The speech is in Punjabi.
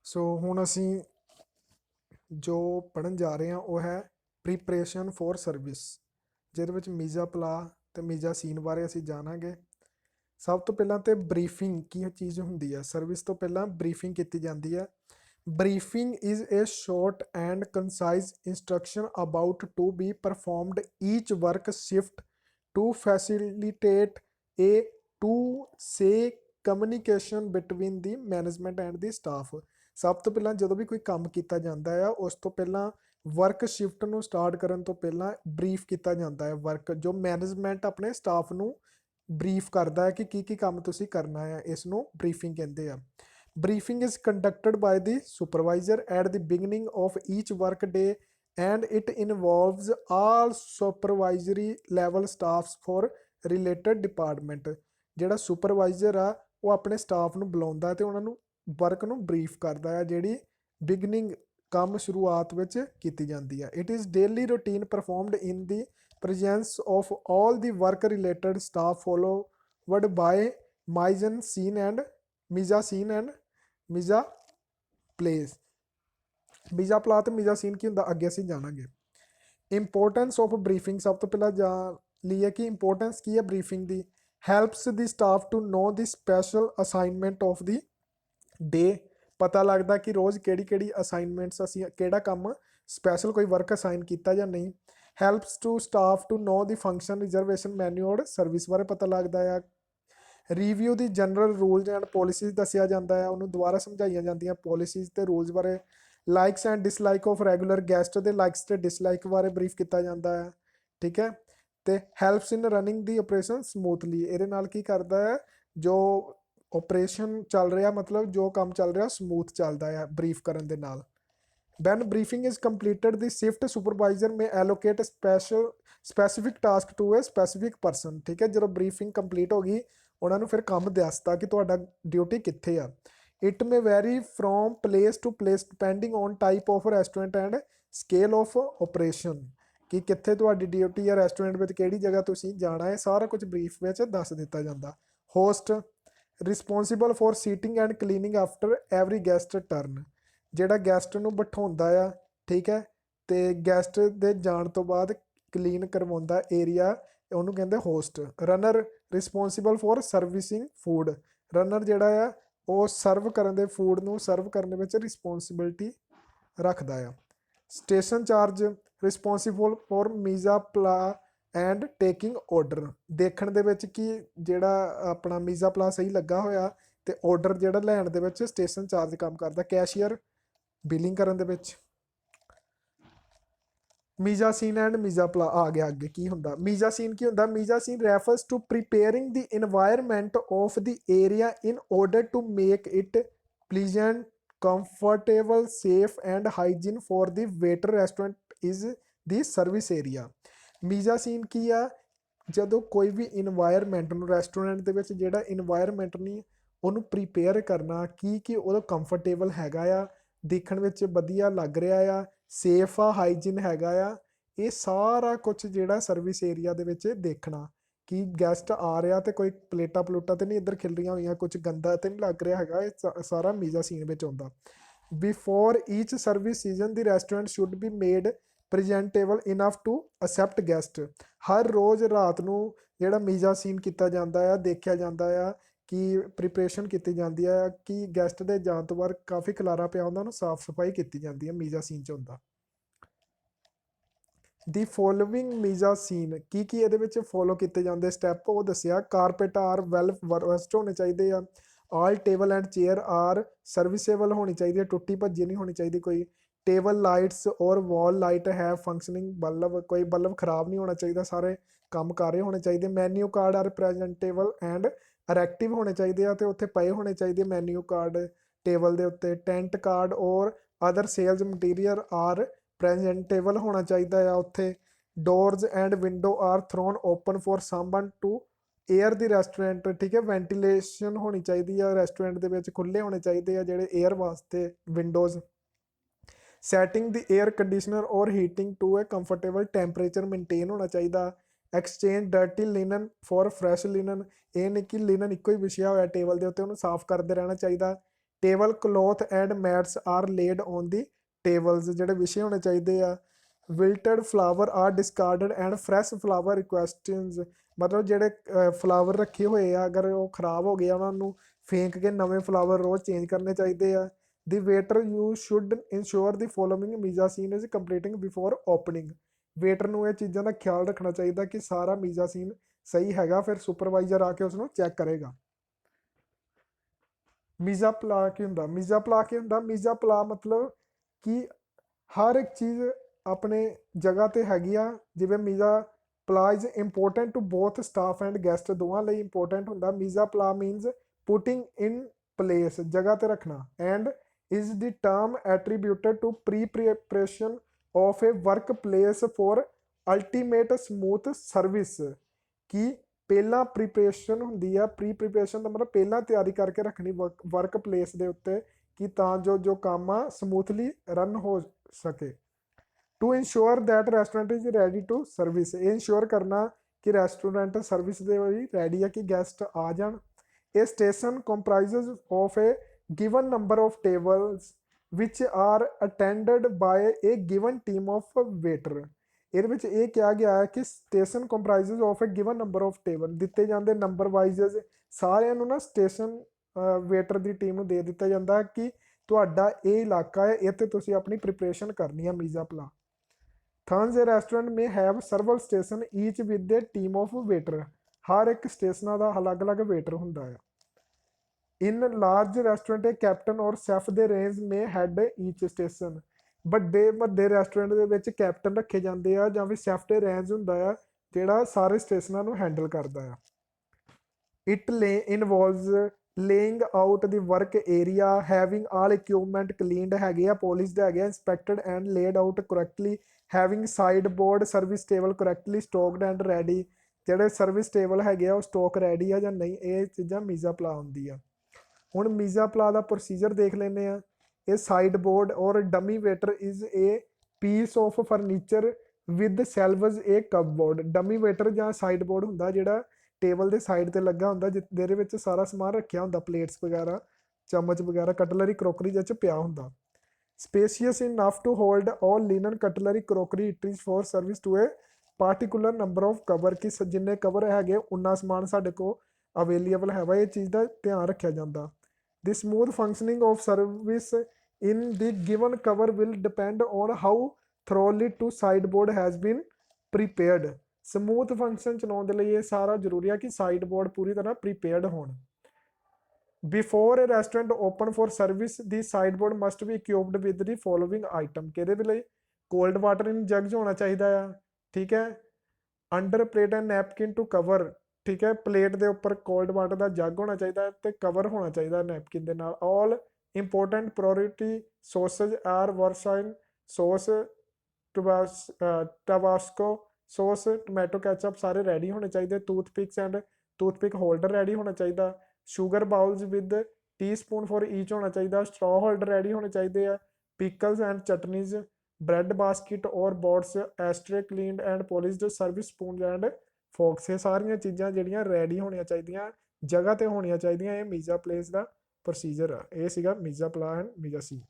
सो हुण असीं जो पढ़न जा रहे हैं वो है प्रीपरेशन फॉर सर्विस, ਜਿਹਦੇ ਵਿੱਚ ਮੀਜ਼ਾ ਪਲਾ ਤੇ ਮੀਜ਼ਾ ਸੀਨ ਬਾਰੇ ਅਸੀਂ ਜਾਣਾਂਗੇ। ਸਭ ਤੋਂ ਪਹਿਲਾਂ ਤੇ ਬਰੀਫਿੰਗ ਕੀ ਚੀਜ਼ ਹੁੰਦੀ ਹੈ। ਸਰਵਿਸ ਤੋਂ ਪਹਿਲਾਂ ਬਰੀਫਿੰਗ ਕੀਤੀ ਜਾਂਦੀ ਹੈ। Briefing is a short and concise instruction about to be performed each work shift to facilitate a to say communication between the management and the staff. ਸਭ ਤੋਂ ਪਹਿਲਾਂ ਜਦੋਂ ਵੀ ਕੋਈ ਕੰਮ ਕੀਤਾ ਜਾਂਦਾ ਆ ਉਸ ਤੋਂ ਪਹਿਲਾਂ ਵਰਕ ਸ਼ਿਫਟ ਨੂੰ ਸਟਾਰਟ ਕਰਨ ਤੋਂ ਪਹਿਲਾਂ ਬਰੀਫ ਕੀਤਾ ਜਾਂਦਾ ਹੈ। ਵਰਕ ਜੋ ਮੈਨੇਜਮੈਂਟ ਆਪਣੇ ਸਟਾਫ ਨੂੰ ਬਰੀਫ ਕਰਦਾ ਹੈ ਕਿ ਕੀ ਕੰਮ ਤੁਸੀਂ ਕਰਨਾ ਹੈ, ਇਸ ਨੂੰ ਬਰੀਫਿੰਗ ਕਹਿੰਦੇ ਆ। Briefing is conducted by the supervisor at the beginning of each work day and it involves all supervisory level staffs for related department. ਜਿਹੜਾ ਸੁਪਰਵਾਈਜ਼ਰ ਆ ਉਹ ਆਪਣੇ ਸਟਾਫ ਨੂੰ ਬੁਲਾਉਂਦਾ ਤੇ ਉਹਨਾਂ ਨੂੰ ਵਰਕ ਨੂੰ ਬਰੀਫ ਕਰਦਾ ਹੈ, ਜਿਹੜੀ ਬਿਗਨਿੰਗ ਕੰਮ ਸ਼ੁਰੂਆਤ ਵਿੱਚ ਕੀਤੀ ਜਾਂਦੀ ਹੈ। It is daily routine performed in the presence of all the work related staff followed by Mizan scene and Miza scene and Miza plays। Miza pla ਤੇ Miza scene ਕੀ ਹੁੰਦਾ ਅੱਗੇ ਅਸੀਂ ਜਾਣਾਂਗੇ। ਇੰਪੋਰਟੈਂਸ ਆਫ ਬਰੀਫਿੰਗ ਸਭ ਤੋਂ ਪਹਿਲਾਂ ਜਾਣ ਲਈਏ ਕਿ ਇੰਪੋਰਟੈਂਸ ਕੀ ਹੈ briefing the. Helps the staff to know the special assignment of ਦੀ ਡੇ। ਪਤਾ ਲੱਗਦਾ ਕਿ ਰੋਜ਼ ਕਿਹੜੀ ਕਿਹੜੀ ਅਸਾਈਨਮੈਂਟਸ ਅਸੀਂ ਕਿਹੜਾ ਕੰਮ ਸਪੈਸ਼ਲ ਕੋਈ ਵਰਕ ਅਸਾਈਨ ਕੀਤਾ ਜਾਂ ਨਹੀਂ। Helps to staff to know the function reservation manual service ਬਾਰੇ ਪਤਾ ਲੱਗਦਾ ਆ। Review the general rules and policies ਦੱਸਿਆ ਜਾਂਦਾ ਹੈ, ਉਹਨੂੰ ਦੁਬਾਰਾ ਸਮਝਾਈਆਂ ਜਾਂਦੀਆਂ ਪੋਲਿਸੀਜ਼ ਤੇ ਰੂਲਸ ਬਾਰੇ। Likes and dislike of regular guest ਦੇ ਲਾਈਕਸ ਤੇ ਡਿਸਲਾਈਕ ਬਾਰੇ ਬਰੀਫ ਕੀਤਾ ਜਾਂਦਾ ਹੈ। ਠੀਕ ਹੈ, ਤੇ ਹੈਲਪਸ ਇਨ ਰਨਿੰਗ ਦੀ ਆਪਰੇਸ਼ਨ ਸਮੂਥਲੀ। ਇਹਦੇ ਨਾਲ ਕੀ ਕਰਦਾ ਹੈ, ਜੋ ਆਪਰੇਸ਼ਨ ਚੱਲ ਰਿਹਾ ਮਤਲਬ ਜੋ ਕੰਮ ਚੱਲ ਰਿਹਾ ਸਮੂਥ ਚੱਲਦਾ ਹੈ ਬਰੀਫ ਕਰਨ ਦੇ ਨਾਲ। When briefing is completed, the shift supervisor may allocate a specific task to a specific person। ਠੀਕ ਹੈ, ਜਦੋਂ ਬਰੀਫਿੰਗ ਕੰਪਲੀਟ ਹੋ ਗਈ ਉਹਨਾਂ ਨੂੰ ਫਿਰ ਕੰਮ ਦੱਸਤਾ ਕਿ ਤੁਹਾਡਾ ਡਿਊਟੀ ਕਿੱਥੇ ਆ। It may vary from place to place depending on type of restaurant and scale of operation. ਕਿ ਕਿੱਥੇ ਤੁਹਾਡੀ ਡਿਊਟੀ ਆ, ਰੈਸਟੋਰੈਂਟ ਵਿੱਚ ਕਿਹੜੀ ਜਗ੍ਹਾ ਤੁਸੀਂ ਜਾਣਾ ਹੈ, ਸਾਰਾ ਕੁਝ ਬਰੀਫ ਵਿੱਚ ਦੱਸ ਦਿੱਤਾ ਜਾਂਦਾ। Host responsible for seating and cleaning after every guest turn. ਜਿਹੜਾ ਗੈਸਟ ਨੂੰ ਬਿਠਾਉਂਦਾ ਆ, ਠੀਕ ਹੈ, ਤੇ ਗੈਸਟ ਦੇ ਜਾਣ ਤੋਂ ਬਾਅਦ ਕਲੀਨ ਕਰਵਾਉਂਦਾ ਏਰੀਆ, ਉਹਨੂੰ ਕਹਿੰਦੇ host. Runner responsible for servicing food. Runner ਜਿਹੜਾ ਆ ਉਹ ਸਰਵ ਕਰਨ ਦੇ ਫੂਡ ਨੂੰ ਸਰਵ ਕਰਨ ਵਿੱਚ ਰਿਸਪੋਂਸਿਬਿਲਿਟੀ ਰੱਖਦਾ ਆ। ਸਟੇਸ਼ਨ ਚਾਰਜ ਰਿਸਪੋਂਸੀਬਲ ਫॉर ਮੀਜ਼ਾ ਪਲਾ ਐਂਡ ਟੇਕਿੰਗ ਆਰਡਰ। ਦੇਖਣ ਦੇ ਵਿੱਚ ਕਿ ਜਿਹੜਾ ਆਪਣਾ ਮੀਜ਼ਾ ਪਲਾ ਸਹੀ ਲੱਗਾ ਹੋਇਆ ਤੇ ਆਰਡਰ ਜਿਹੜਾ ਲੈਣ ਦੇ ਵਿੱਚ ਸਟੇਸ਼ਨ ਚਾਰਜ ਕੰਮ ਕਰਦਾ। ਕੈਸ਼ੀਅਰ ਬਿਲਿੰਗ ਕਰਨ ਦੇ ਵਿੱਚ। ਮੀਜ਼ਾ ਸੀਨ ਐਂਡ ਮੀਜ਼ਾ ਪਲਾ ਆ ਗਿਆ ਅੱਗੇ ਕੀ ਹੁੰਦਾ। ਮੀਜ਼ਾ ਸੀਨ ਕੀ ਹੁੰਦਾ, mise en scene refers to preparing the environment of the area in order to make it pleasant comfortable safe and hygiene for the waiter. Restaurant is the service area. Mise en scene ਕੀ ਆ, ਜਦੋਂ ਕੋਈ ਵੀ ਇਨਵਾਇਰਮੈਂਟ ਨੂੰ ਰੈਸਟੋਰੈਂਟ ਦੇ ਵਿੱਚ ਜਿਹੜਾ ਇਨਵਾਇਰਮੈਂਟ ਨਹੀਂ ਉਹਨੂੰ ਪ੍ਰੀਪੇਅਰ ਕਰਨਾ ਕਿ ਉਹਦਾ ਕੰਫਰਟੇਬਲ ਹੈਗਾ ਆ, ਦੇਖਣ ਵਿੱਚ ਵਧੀਆ ਲੱਗ ਰਿਹਾ ਆ, ਸੇਫ ਆ, ਹਾਈਜੀਨ ਹੈਗਾ ਆ। ਇਹ ਸਾਰਾ ਕੁਝ ਜਿਹੜਾ ਸਰਵਿਸ ਏਰੀਆ ਦੇ ਵਿੱਚ ਦੇਖਣਾ ਕਿ ਗੈਸਟ ਆ ਰਿਹਾ ਤੇ ਕੋਈ ਪਲੇਟਾਂ ਪਲੂਟਾਂ ਤੇ ਨਹੀਂ ਇੱਧਰ ਖਿਲ ਰਹੀਆਂ ਹੋਈਆਂ, ਕੁਝ ਗੰਦਾ ਤੇ ਨਹੀਂ ਲੱਗ ਰਿਹਾ ਹੈਗਾ, ਇਹ ਸਾਰਾ ਮੀਜ਼ਾ ਸੀਨ ਵਿੱਚ ਆਉਂਦਾ। Before each service season the restaurant should be made presentable enough to accept guest. ਹਰ ਰੋਜ਼ ਰਾਤ ਨੂੰ ਜਿਹੜਾ ਮੀਜ਼ਾ ਸੀਨ ਕੀਤਾ ਜਾਂਦਾ ਆ, ਦੇਖਿਆ ਜਾਂਦਾ ਆ ਕਿ ਪ੍ਰੀਪਰੇਸ਼ਨ ਕੀਤੀ ਜਾਂਦੀ ਹੈ ਕਿ ਗੈਸਟ ਦੇ ਜਾਣ ਤੋਂ ਬਾਅਦ ਕਾਫੀ ਖਲਾਰਾ ਪਿਆ ਹੁੰਦਾ, ਉਹਨੂੰ ਸਾਫ਼ ਸਫਾਈ ਕੀਤੀ ਜਾਂਦੀ ਹੈ, ਮੀਜ਼ਾ ਸੀਨ 'ਚ ਹੁੰਦਾ। ਦੀ ਫੋਲੋਵਿੰਗ ਮੀਜ਼ਾ ਸੀਨ ਕੀ ਇਹਦੇ ਵਿੱਚ ਫੋਲੋ ਕੀਤੇ ਜਾਂਦੇ ਸਟੈਪ ਉਹ ਦੱਸਿਆ। ਕਾਰਪੇਟ ਆਰ ਵੈਲ ਵਰਸਟ ਹੋਣੇ ਚਾਹੀਦੇ ਆ। ਆਲ ਟੇਬਲ ਐਂਡ ਚੇਅਰ ਆਰ ਸਰਵਿਸੇਬਲ ਹੋਣੀ ਚਾਹੀਦੀ ਹੈ, ਟੁੱਟੀ ਭੱਜੀ ਨਹੀਂ ਹੋਣੀ ਚਾਹੀਦੀ ਕੋਈ। ਟੇਬਲ ਲਾਈਟਸ ਔਰ ਵਾਲ ਲਾਈਟ ਹੈ ਫੰਕਸ਼ਨਿੰਗ। ਬਲਬ ਕੋਈ ਬਲਬ ਖਰਾਬ ਨਹੀਂ ਹੋਣਾ ਚਾਹੀਦਾ, ਸਾਰੇ ਕੰਮ ਕਰ ਰਹੇ ਹੋਣੇ ਚਾਹੀਦੇ। ਮੈਨਿਊ ਕਾਰਡ ਆਰ ਪ੍ਰੈਜੈਂਟੇਬਲ ਐਂਡ ਅਰੈਕਟਿਵ ਹੋਣੇ ਚਾਹੀਦੇ ਆ ਤੇ ਉੱਥੇ ਪਏ ਹੋਣੇ ਚਾਹੀਦੇ ਮੈਨਿਊ ਕਾਰਡ ਟੇਬਲ ਦੇ ਉੱਤੇ। Tent card or other sales material are presentable ਹੋਣਾ ਚਾਹੀਦਾ ਆ ਉੱਥੇ। Doors and window are thrown open for someone to air the restaurant. ਠੀਕ ਹੈ, ਵੈਂਟੀਲੇਸ਼ਨ ਹੋਣੀ ਚਾਹੀਦੀ ਆ ਰੈਸਟੋਰੈਂਟ ਦੇ ਵਿੱਚ, ਖੁੱਲ੍ਹੇ ਹੋਣੇ ਚਾਹੀਦੇ ਆ ਜਿਹੜੇ ਏਅਰ ਵਾਸਤੇ windows. Setting the air conditioner or heating to a comfortable temperature maintain ਹੋਣਾ ਚਾਹੀਦਾ। Exchange dirty linen for fresh linen. ਇਹ ਨਹੀਂ ਕਿ ਲਿਨਨ ਇੱਕੋ ਹੀ ਵਿਛਿਆ ਹੋਇਆ ਟੇਬਲ ਦੇ ਉੱਤੇ, ਉਹਨੂੰ ਸਾਫ਼ ਕਰਦੇ ਰਹਿਣਾ ਚਾਹੀਦਾ। Table cloth and mats are laid on the tables, ਜਿਹੜੇ ਵਿਛੇ ਹੋਣੇ ਚਾਹੀਦੇ ਆ। Wilted flower are discarded and fresh flower requisitions, ਮਤਲਬ ਜਿਹੜੇ ਫਲਾਵਰ ਰੱਖੇ ਹੋਏ ਆ ਅਗਰ ਉਹ ਖਰਾਬ ਹੋ ਗਏ ਉਹਨਾਂ ਨੂੰ ਫੇਂਕ ਕੇ ਨਵੇਂ ਫਲਾਵਰ ਰੋਜ਼ ਚੇਂਜ ਕਰਨੇ ਚਾਹੀਦੇ ਆ। The waiter you should ensure the following mise en scene is completing before opening. Waiter ਨੂੰ ਇਹ ਚੀਜ਼ਾਂ ਦਾ ਖਿਆਲ ਰੱਖਣਾ ਚਾਹੀਦਾ ਕਿ ਸਾਰਾ ਮੀਜ਼ਾ ਸੀਨ ਸਹੀ ਹੈਗਾ, ਫਿਰ ਸੁਪਰਵਾਈਜ਼ਰ ਆ ਕੇ ਉਸਨੂੰ ਚੈੱਕ ਕਰੇਗਾ। ਮੀਜ਼ਾ ਪਲਾ ਕੀ ਹੁੰਦਾ? ਮੀਜ਼ਾ ਪਲਾ ਕੀ ਹੁੰਦਾ? ਮੀਜ਼ਾ ਪਲਾ ਮਤਲਬ ਕਿ ਹਰ ਇੱਕ ਚੀਜ਼ ਆਪਣੇ ਜਗ੍ਹਾ 'ਤੇ ਹੈਗੀ ਆ। ਜਿਵੇਂ ਮੀਜ਼ਾ ਪਲਾ is important to both staff and guest, ਦੋਵਾਂ ਲਈ ਇੰਪੋਰਟੈਂਟ ਹੁੰਦਾ। ਮੀਜ਼ਾ ਪਲਾ ਮੀਨਸ ਪੁਟਿੰਗ ਇਨ ਪਲੇਸ, ਜਗ੍ਹਾ 'ਤੇ ਰੱਖਣਾ। And is the term attributed to preparation of a work place for ultimate smooth service, ਕਿ ਪਹਿਲਾਂ ਪ੍ਰੀਪਰੇਸ਼ਨ ਹੁੰਦੀ ਆ। ਪ੍ਰੀਪਰੇਸ਼ਨ ਦਾ ਮਤਲਬ ਪਹਿਲਾਂ ਤਿਆਰੀ ਕਰਕੇ ਰੱਖਣੀ ਵਰਕ ਪਲੇਸ ਦੇ ਉੱਤੇ, ਕਿ ਤਾਂ ਜੋ ਕੰਮ ਆ ਸਮੂਥਲੀ ਰਨ ਹੋ ਸਕੇ। To ensure that restaurant is ready to service, ਇਹ ਇਨਸ਼ੋਰ ਕਰਨਾ ਕਿ ਰੈਸਟੋਰੈਂਟ ਸਰਵਿਸ ਦੇ ਲਈ ਰੈਡੀ ਆ, ਕਿ ਗੈਸਟ ਆ ਜਾਣ। ਇਹ station comprises of a given number of tables which are attended by a given team of waiter. ਇਹਦੇ ਵਿੱਚ ਇਹ ਕਿਹਾ ਗਿਆ ਹੈ ਕਿ station comprises of a given number of table, ਦਿੱਤੇ ਜਾਂਦੇ ਨੰਬਰ ਵਾਈਜ਼ ਸਾਰਿਆਂ ਨੂੰ ਨਾ ਸਟੇਸ਼ਨ ਵੇਟਰ ਦੀ ਟੀਮ ਨੂੰ ਦੇ ਦਿੱਤਾ ਜਾਂਦਾ ਕਿ ਤੁਹਾਡਾ ਇਹ ਇਲਾਕਾ ਹੈ, ਇੱਥੇ ਤੁਸੀਂ ਆਪਣੀ ਪ੍ਰੀਪਰੇਸ਼ਨ ਕਰਨੀ ਹੈ ਮੀਜ਼ਾ ਪਲਾ। Third, restaurant may have several station each with a team of waiter, ਹਰ ਇੱਕ ਸਟੇਸ਼ਨਾਂ ਦਾ ਅਲੱਗ-ਅਲੱਗ ਵੇਟਰ ਹੁੰਦਾ ਹੈ। In large restaurant a captain or chef de rang may head each station, ਵੱਡੇ ਰੈਸਟੋਰੈਂਟ ਦੇ ਵਿੱਚ ਕੈਪਟਨ ਰੱਖੇ ਜਾਂਦੇ ਆ ਜਾਂ ਫਿਰ ਸ਼ੈਫ ਦੇ ਰੇਂਜ ਹੁੰਦਾ ਆ ਜਿਹੜਾ ਸਾਰੇ ਸਟੇਸ਼ਨਾਂ ਨੂੰ ਹੈਂਡਲ ਕਰਦਾ ਆ। It involves laying out the work area, having all equipment cleaned ਹੈਗੇ ਆ, ਪੋਲਿਸ਼ਡ ਹੈਗੇ ਆ, inspected and laid out correctly, having sideboard service table correctly stocked and ready, ਜਿਹੜੇ ਸਰਵਿਸ ਟੇਬਲ ਹੈਗੇ ਆ ਉਹ ਸਟੋਕ ਰੈਡੀ ਆ ਜਾਂ ਨਹੀਂ, ਇਹ ਚੀਜ਼ਾਂ ਮੀਜ਼ਾ ਪਲਾ ਹੁੰਦੀ ਆ। ਹੁਣ ਮੀਜ਼ਾ ਪਲਾ ਦਾ ਪ੍ਰੋਸੀਜਰ ਦੇਖ ਲੈਂਦੇ ਆ। ਇਹ sideboard or dummy waiter is a piece of furniture with shelves a cupboard. Dummy waiter ਜਾਂ ਸਾਈਡ ਬੋਰਡ ਹੁੰਦਾ ਜਿਹੜਾ ਟੇਬਲ ਦੇ ਸਾਈਡ ਤੇ ਲੱਗਾ ਹੁੰਦਾ, ਜਿਹਦੇ ਵਿੱਚ ਸਾਰਾ ਸਮਾਨ ਰੱਖਿਆ ਹੁੰਦਾ, ਪਲੇਟਸ ਵਗੈਰਾ, ਚਮਚ ਵਗੈਰਾ, ਕਟਲਰੀ ਕਰੋਕਰੀ ਜਿਹਦੇ 'ਚ ਪਿਆ ਹੁੰਦਾ। Spacious enough to hold all linen cutlery crockery eateries for service to a particular number of cover, ਕਿ ਜਿੰਨੇ ਕਵਰ ਹੈਗੇ ਉਨਾ ਸਮਾਨ ਸਾਡੇ ਕੋਲ ਅਵੇਲੇਬਲ ਹੈਗਾ। ਇਹ ਚੀਜ਼ ਦਾ ਧਿਆਨ ਰੱਖਿਆ ਜਾਂਦਾ। The smooth functioning of service in the given cover will depend on how thoroughly to sideboard has been prepared. Smooth function ਚਲਾਉਣ ਦੇ ਲਈ ਇਹ ਸਾਰਾ ਜ਼ਰੂਰੀ ਆ ਕਿ ਸਾਈਡ ਬੋਰਡ ਪੂਰੀ ਤਰ੍ਹਾਂ ਪ੍ਰੀਪੇਅਰਡ ਹੋਣ। Before a restaurant open for service the sideboard must be equipped with the following item, ਕਿਹਦੇ ਵੀ ਲਈ ਕੋਲਡ ਵਾਟਰ ਇਨ ਜਗਜ਼ ਹੋਣਾ ਚਾਹੀਦਾ ਆ, ਠੀਕ ਹੈ। Under plate and napkin to cover, ਠੀਕ ਹੈ, ਪਲੇਟ ਦੇ ਉੱਪਰ ਕੋਲਡ ਵਾਟਰ ਦਾ ਜੱਗ ਹੋਣਾ ਚਾਹੀਦਾ ਤੇ ਕਵਰ ਹੋਣਾ ਚਾਹੀਦਾ ਨੈਪਕਿਨ ਦੇ ਨਾਲ। All important priority sauces are Worcester sauce, Tabasco sauce, tomato ketchup ਸਾਰੇ ਰੈਡੀ ਹੋਣੇ ਚਾਹੀਦੇ। Toothpicks and toothpick holder ready ਹੋਣਾ ਚਾਹੀਦਾ। Sugar bowls with teaspoon for each ਹੋਣਾ ਚਾਹੀਦਾ। ਸਟ੍ਰॉ ਹੋਲਡਰ ਰੈਡੀ ਹੋਣੇ ਚਾਹੀਦੇ ਆ। Pickles and chutneys, bread basket or boards, ashtray cleaned and polished, service spoon and forks, ਇਹ ਸਾਰੀਆਂ ਚੀਜ਼ਾਂ ਜਿਹੜੀਆਂ ਰੈਡੀ ਹੋਣੀਆਂ ਚਾਹੀਦੀਆਂ, ਜਗ੍ਹਾ 'ਤੇ ਹੋਣੀਆਂ ਚਾਹੀਦੀਆਂ। ਇਹ ਮੀਜ਼ਾ ਪਲੇਸ ਦਾ ਪ੍ਰੋਸੀਜਰ ਆ। ਇਹ ਸੀਗਾ ਮੀਜ਼ਾ ਪਲਾ ਐਂਡ ਮੀਜ਼ਾ ਸੀ।